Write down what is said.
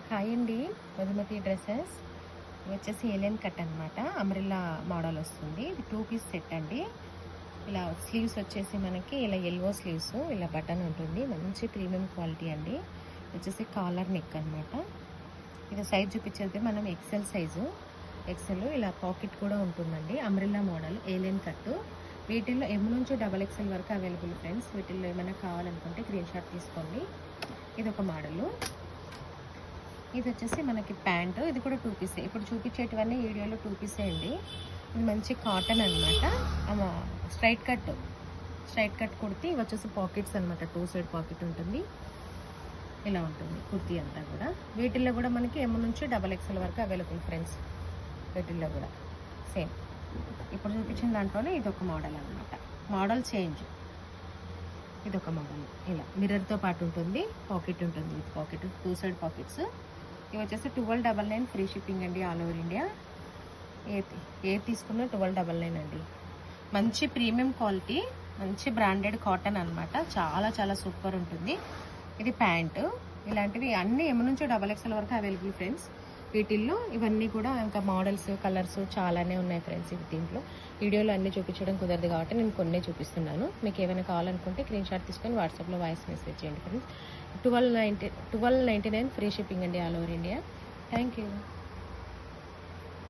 Hi అండి, Madhumati dresses. ఇవి వచ్చేసి ఏలియన్ కట్ అనమాట. అంబ్రెల్లా మోడల్ వస్తుంది. ఇది 2 పీస్ సెట్ అండి. ఇలా స్లీవ్స్ వచ్చేసి మనకి ఇలా ఎల్వో స్లీవ్స్, ఇలా బటన్ ఉంటుంది. మంచి ప్రీమియం క్వాలిటీ అండి. వచ్చేసి కాలర్ నెక్ అనమాట. ఇది సైజ్ చూపించేది మనం ఎక్సెల్ సైజు. ఎక్సెల్ ఇలా పాకెట్ కూడా ఉంటుందండి. Umbrella model alien cut. వీటిల్లో ఎమ్ నుంచి XXL వరకు అవైలబుల్ ఫ్రెండ్స్. వీటిల్లో ఏమైనా కావాలనుకుంటే స్క్రీన్ షాట్ తీసుకోండి. ఇది ఒక మోడలు. ఇది వచ్చేసి మనకి ప్యాంటు. ఇది కూడా 2 పీసే. ఇప్పుడు చూపించేటివన్నీ వీడియోలో 2 పీసే అండి. ఇది మంచి కాటన్ అనమాట. Straight cut kurti. ఇవి వచ్చేసి పాకెట్స్ అనమాట. 2 సైడ్ పాకెట్ ఉంటుంది. ఇలా ఉంటుంది కుర్తీ అంతా కూడా. వీటిల్లో కూడా మనకి ఎమ్ నుంచి XXL వరకు అవైలబుల్ ఫ్రెండ్స్. వీటిల్లో కూడా సేమ్ ఇప్పుడు చూపించిన దాంట్లోనే ఇది ఒక మోడల్ అనమాట. Model change. ఇది ఒక మోడల్. ఇలా మిర్రర్తో పాటు ఉంటుంది. పాకెట్ ఉంటుంది. With pocket 2 side pockets. ఇవి వచ్చేసి 1299 ఫ్రీ షిప్పింగ్ అండి, ఆల్ ఓవర్ ఇండియా. ఏ తీసుకున్నా 1299 అండి. మంచి ప్రీమియం క్వాలిటీ, మంచి బ్రాండెడ్ కాటన్ అనమాట. చాలా చాలా సూపర్ ఉంటుంది. ఇది ప్యాంటు. ఇలాంటివి అన్ని ఎమ్ నుంచి XXL వరకు అవైలబుల్ ఫ్రెండ్స్. వీటిల్లో ఇవన్నీ కూడా ఇంకా మోడల్స్, కలర్స్ చాలానే ఉన్నాయి ఫ్రెండ్స్. ఇది దీంట్లో వీడియోలో అన్నీ చూపించడం కుదరదు కాబట్టి నేను కొన్ని చూపిస్తున్నాను. మీకు ఏమైనా కావాలనుకుంటే స్క్రీన్ షాట్ తీసుకొని వాట్సాప్లో వాయిస్ మెసేజ్ చేయండి ఫ్రెండ్స్. 1299 ఫ్రీ షిప్పింగ్ అండి, all over India. Thank you.